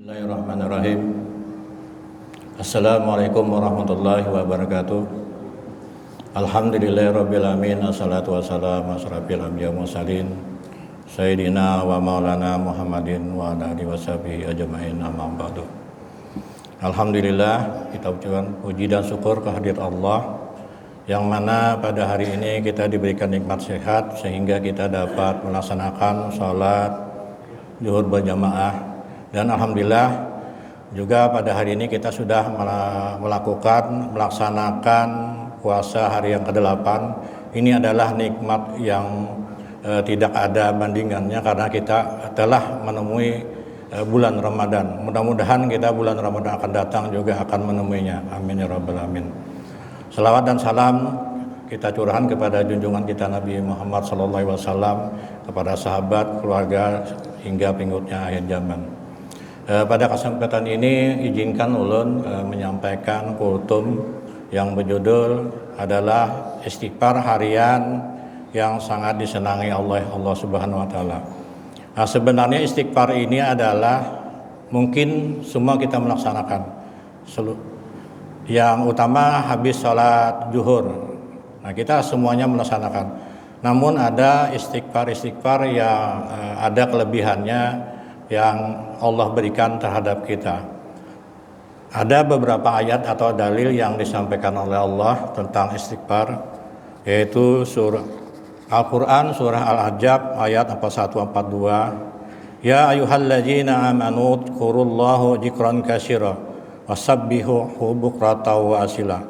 Bismillahirrahmanirrahim. Assalamualaikum warahmatullahi wabarakatuh. Alhamdulillahirabbil alamin. Assalatu wassalamu asrafil anbiya'i wal mursalin sayyidina wa maulana Muhammadin wa ala alihi washabihi ajmain, amma ba'du. Alhamdulillah, kita ucapkan puji dan syukur kehadirat Allah yang mana pada hari ini kita diberikan nikmat sehat sehingga kita dapat melaksanakan sholat zuhur berjamaah. Dan alhamdulillah juga pada hari ini kita sudah melaksanakan puasa hari yang ke-8. Ini adalah nikmat yang tidak ada bandingannya karena kita telah menemui bulan Ramadan. Mudah-mudahan kita bulan Ramadan akan datang juga akan menemuinya. Amin ya rabbal alamin. Selawat dan salam kita curahkan kepada junjungan kita Nabi Muhammad SAW, kepada sahabat, keluarga hingga pengikutnya akhir zaman. Pada kesempatan ini izinkan ulun menyampaikan kultum yang berjudul adalah istighfar harian yang sangat disenangi oleh Allah Subhanahu wa taala. Nah, sebenarnya istighfar ini adalah mungkin semua kita melaksanakan. Yang utama habis sholat zuhur. Nah, kita semuanya melaksanakan. Namun ada istighfar yang ada kelebihannya yang Allah berikan terhadap kita. Ada beberapa ayat atau dalil yang disampaikan oleh Allah tentang istighfar, yaitu surah Al-Quran surah Al-Ahzab ayat 41-42. Ya ayyuhalladzina amanu dzkurullahu dzikran katsira wasabbihuhu bukratan wa asila.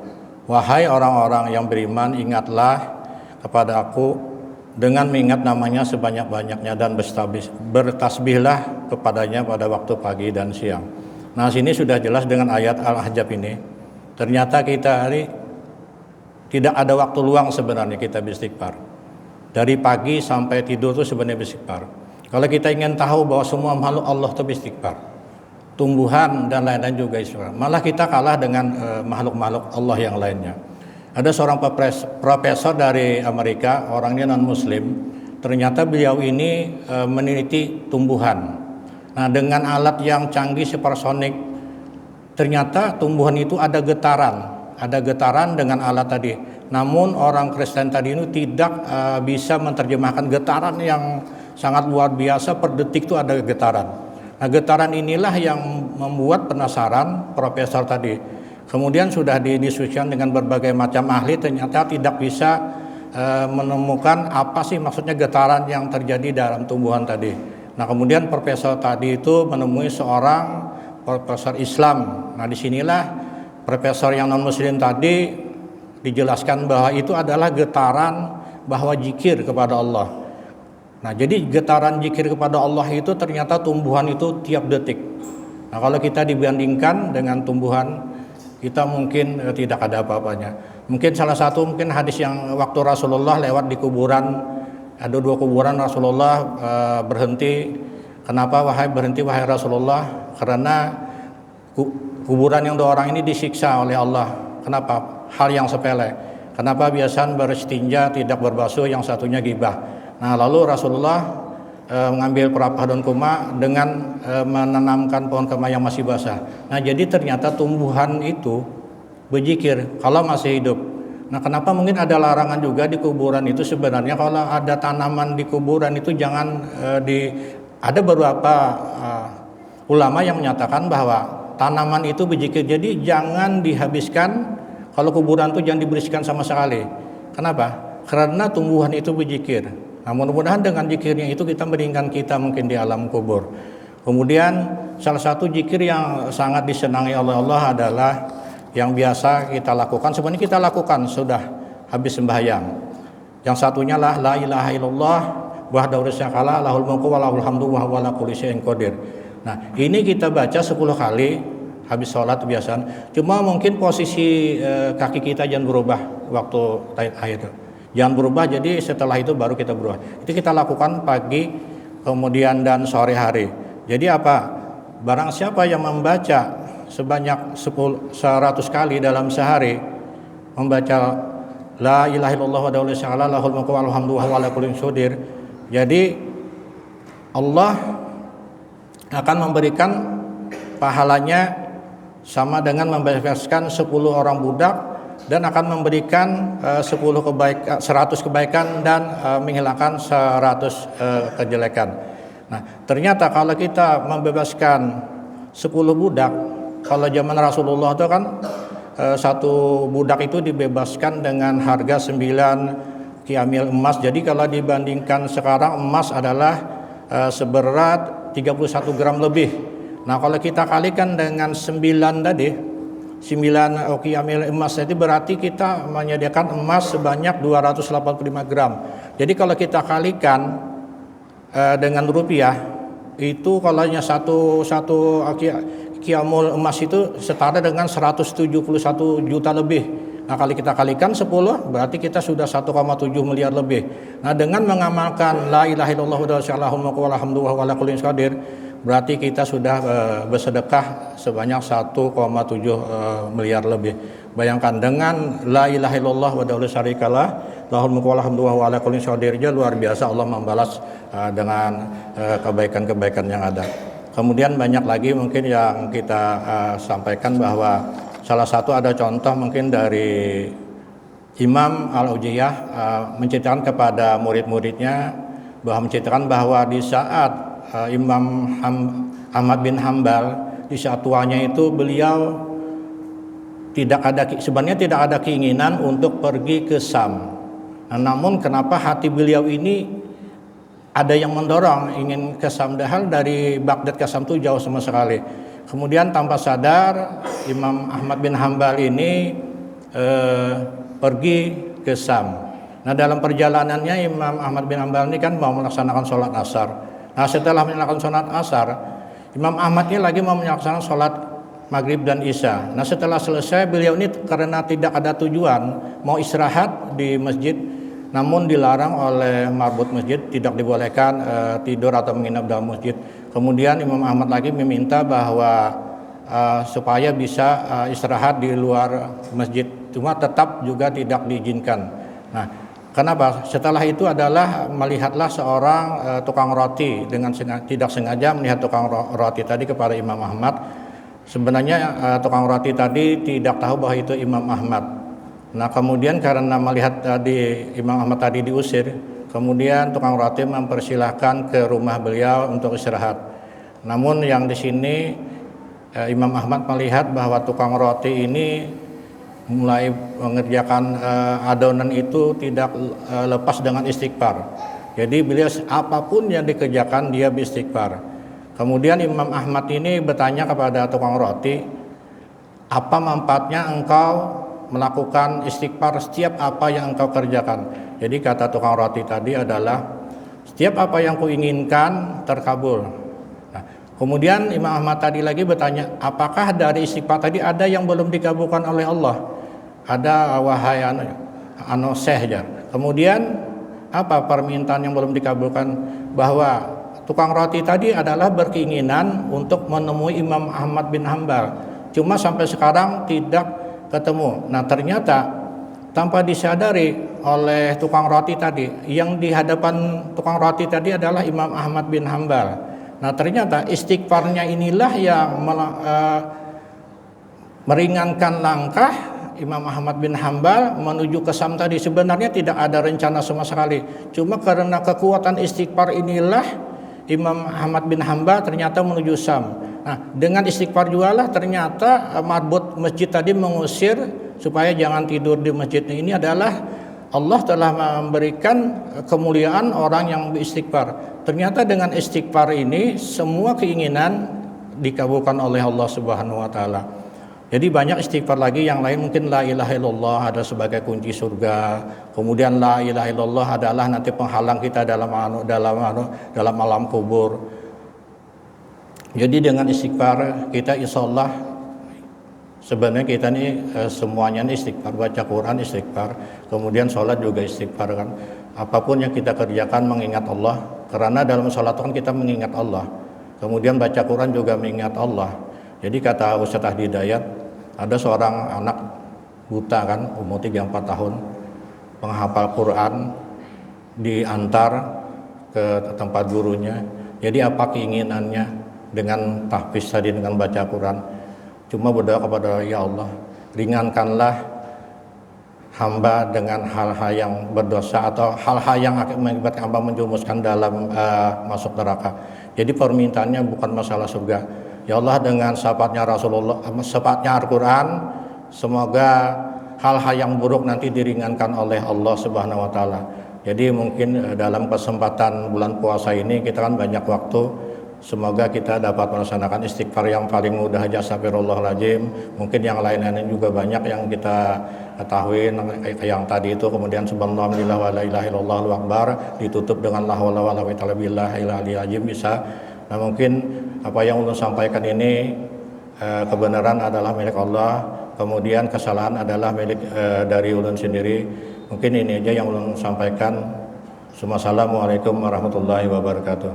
Wahai orang-orang yang beriman, ingatlah kepada aku dengan mengingat namanya sebanyak-banyaknya dan bertasbihlah kepadanya pada waktu pagi dan siang. Nah, sini sudah jelas dengan ayat Al-Ahzab ini. Ternyata kita hari tidak ada waktu luang sebenarnya kita beristighfar. Dari pagi sampai tidur itu sebenarnya beristighfar. Kalau kita ingin tahu bahwa semua makhluk Allah itu beristighfar, tumbuhan dan lain-lain juga istighfar. Malah kita kalah dengan makhluk-makhluk Allah yang lainnya. Ada seorang profesor dari Amerika, orangnya non-muslim. Ternyata beliau ini meneliti tumbuhan. Nah, dengan alat yang canggih supersonik, ternyata tumbuhan itu ada getaran dengan alat tadi. Namun orang Kristen tadi ini tidak bisa menerjemahkan getaran yang sangat luar biasa, per detik itu ada getaran. Nah, getaran inilah yang membuat penasaran profesor tadi. Kemudian sudah didiskusikan dengan berbagai macam ahli, ternyata tidak bisa menemukan apa sih maksudnya getaran yang terjadi dalam tumbuhan tadi. Nah, kemudian profesor tadi itu menemui seorang profesor Islam. Nah, disinilah profesor yang non-muslim tadi dijelaskan bahwa itu adalah getaran bahwa zikir kepada Allah. Nah, jadi getaran zikir kepada Allah itu ternyata tumbuhan itu tiap detik. Nah, kalau kita dibandingkan dengan tumbuhan, kita mungkin tidak ada apa-apanya. Mungkin salah satu hadis yang waktu Rasulullah lewat di kuburan, ada 2 kuburan Rasulullah berhenti. Kenapa wahai Rasulullah? Karena kuburan yang 2 orang ini disiksa oleh Allah. Kenapa? Hal yang sepele. Kenapa biasa beristinja tidak berbasuh, yang satunya gibah. Nah, lalu Rasulullah mengambil perapah daun kurma dengan menanamkan pohon kurma yang masih basah. Nah, jadi ternyata tumbuhan itu berzikir kalau masih hidup. Nah, kenapa mungkin ada larangan juga di kuburan itu? Sebenarnya kalau ada tanaman di kuburan itu jangan ada beberapa ulama yang menyatakan bahwa tanaman itu berzikir, jadi jangan dihabiskan. Kalau kuburan itu jangan dibersihkan sama sekali. Kenapa? Karena tumbuhan itu berzikir. Nah, mudah-mudahan dengan zikirnya itu kita meringankan kita mungkin di alam kubur. Kemudian salah satu zikir yang sangat disenangi oleh Allah adalah yang biasa kita lakukan. Sebenarnya kita lakukan sudah habis sembahyang. Yang satunya lah la ilaha illallah wahdahu la syarika lahu lahul mulku wa lahul hamdu wa huwa ala kulli syai'in qadir. Nah, ini kita baca 10 kali habis sholat kebiasaan. Cuma mungkin posisi kaki kita jangan berubah waktu akhir. Jangan berubah, jadi setelah itu baru kita berubah. Itu kita lakukan pagi, kemudian dan sore hari. Jadi apa? Barang siapa yang membaca sebanyak 100 kali dalam sehari, membaca la ilaha illallah wa la syarika lahu lahul mulku wa lahul hamdu wa huwa ala kulli syai'in qadir. Jadi Allah akan memberikan pahalanya sama dengan membebaskan 10 orang budak dan akan memberikan 100 kebaikan dan menghilangkan 100 kejelekan. Nah, ternyata kalau kita membebaskan 10 budak, kalau zaman Rasulullah itu kan satu budak itu dibebaskan dengan harga 9 kiamil emas. Jadi kalau dibandingkan sekarang, emas adalah seberat 31 gram lebih. Nah, kalau kita kalikan dengan 9 tadi, 9 kiamil emas, jadi berarti kita menyediakan emas sebanyak 285 gram. Jadi kalau kita kalikan dengan rupiah, itu kalau hanya satu kiamul emas itu setara dengan 171 juta lebih. Nah, kalau kita kalikan 10, berarti kita sudah 1,7 miliar lebih. Nah, dengan mengamalkan la ilaha illallah wa alhamdulillah wa ala kulli syai'in qadir, berarti kita sudah bersedekah sebanyak 1,7 miliar lebih. Bayangkan dengan la ilaha illallah wa la syarikalah lahul mulku wa alhamdulillah wa ala kulli syai'in qadir, luar biasa Allah membalas dengan kebaikan-kebaikan yang ada. Kemudian banyak lagi mungkin yang kita sampaikan, bahwa salah satu ada contoh mungkin dari Imam Al-Ujayyah menceritakan kepada murid-muridnya, menceritakan bahwa di saat Imam Ahmad bin Hambal di saat tuanya itu, beliau sebenarnya tidak ada keinginan untuk pergi ke Sam. Nah, namun kenapa hati beliau ini ada yang mendorong ingin ke Sam, padahal dari Baghdad ke Sam itu jauh sama sekali. Kemudian tanpa sadar Imam Ahmad bin Hambal ini pergi ke Sam. Nah, dalam perjalanannya Imam Ahmad bin Hambal ini kan mau melaksanakan sholat asar. Nah, setelah melaksanakan sholat asar, Imam Ahmad ini lagi mau melaksanakan sholat maghrib dan isya. Nah, setelah selesai, beliau ini karena tidak ada tujuan, mau istirahat di masjid, namun dilarang oleh marbut masjid, tidak dibolehkan tidur atau menginap dalam masjid. Kemudian Imam Ahmad lagi meminta bahwa supaya bisa istirahat di luar masjid, cuma tetap juga tidak diizinkan. Nah, kenapa? Setelah itu adalah melihatlah seorang tukang roti, dengan tidak sengaja melihat tukang roti tadi kepada Imam Ahmad. Sebenarnya tukang roti tadi tidak tahu bahwa itu Imam Ahmad. Nah, kemudian karena melihat tadi Imam Ahmad tadi diusir, kemudian tukang roti mempersilahkan ke rumah beliau untuk istirahat. Namun yang di sini Imam Ahmad melihat bahwa tukang roti ini mulai mengerjakan adonan itu tidak lepas dengan istighfar. Jadi beliau apapun yang dikerjakan dia beristighfar. Kemudian Imam Ahmad ini bertanya kepada tukang roti, apa manfaatnya engkau melakukan istighfar setiap apa yang engkau kerjakan? Jadi kata tukang roti tadi adalah, setiap apa yang kuinginkan terkabul. Nah, kemudian Imam Ahmad tadi lagi bertanya, apakah dari istighfar tadi ada yang belum dikabulkan oleh Allah? Ada, wahai Syekh. Kemudian apa permintaan yang belum dikabulkan? Bahwa tukang roti tadi adalah berkeinginan untuk menemui Imam Ahmad bin Hambal, cuma sampai sekarang tidak ketemu. Nah, ternyata tanpa disadari oleh tukang roti tadi, yang di hadapan tukang roti tadi adalah Imam Ahmad bin Hambal. Nah, ternyata istighfarnya inilah yang meringankan langkah Imam Ahmad bin Hambal menuju ke Sam tadi. Sebenarnya tidak ada rencana sama sekali, cuma karena kekuatan istighfar inilah Imam Ahmad bin Hambal ternyata menuju Sam. Nah, dengan istighfar jualah ternyata marbut masjid tadi mengusir supaya jangan tidur di masjid. Ini adalah Allah telah memberikan kemuliaan orang yang beristighfar. Ternyata dengan istighfar ini semua keinginan dikabulkan oleh Allah Subhanahu wa taala. Jadi banyak istighfar lagi yang lain, mungkin la ilaha illallah ada sebagai kunci surga. Kemudian la ilaha illallah adalah nanti penghalang kita dalam alam kubur. Jadi dengan istighfar kita insyaallah, sebenarnya kita ini semuanya ini istighfar, baca Quran istighfar, kemudian sholat juga istighfar kan. Apapun yang kita kerjakan mengingat Allah, karena dalam sholat kan kita mengingat Allah. Kemudian baca Quran juga mengingat Allah. Jadi kata Ustaz Hidayat, ada seorang anak buta kan, umur 3-4 tahun, penghafal Quran, diantar ke tempat gurunya. Jadi apa keinginannya? dengan tahfiz tadi, dengan baca Quran. Cuma berdoa kepada ya Allah, ringankanlah hamba dengan hal-hal yang berdosa atau hal-hal yang mengakibatkan hamba menjurumuskan dalam masuk neraka. Jadi permintaannya bukan masalah surga. Ya Allah, dengan syafaatnya Rasulullah, syafaatnya Al-Quran, semoga hal-hal yang buruk nanti diringankan oleh Allah Subhanahu wa taala. Jadi mungkin dalam kesempatan bulan puasa ini kita kan banyak waktu, semoga kita dapat melaksanakan istighfar yang paling mudah aja, astagfirullahaladzim. Mungkin yang lain-lain juga banyak yang kita ketahui, yang tadi itu, kemudian subhanallah wa la ilaha illallah Allahu akbar, ditutup dengan la haula wala quwwata illa billahi bisa. Nah, mungkin apa yang ulun sampaikan ini kebenaran adalah milik Allah, kemudian kesalahan adalah milik dari ulun sendiri. Mungkin ini aja yang ulun sampaikan. Assalamualaikum warahmatullahi wabarakatuh.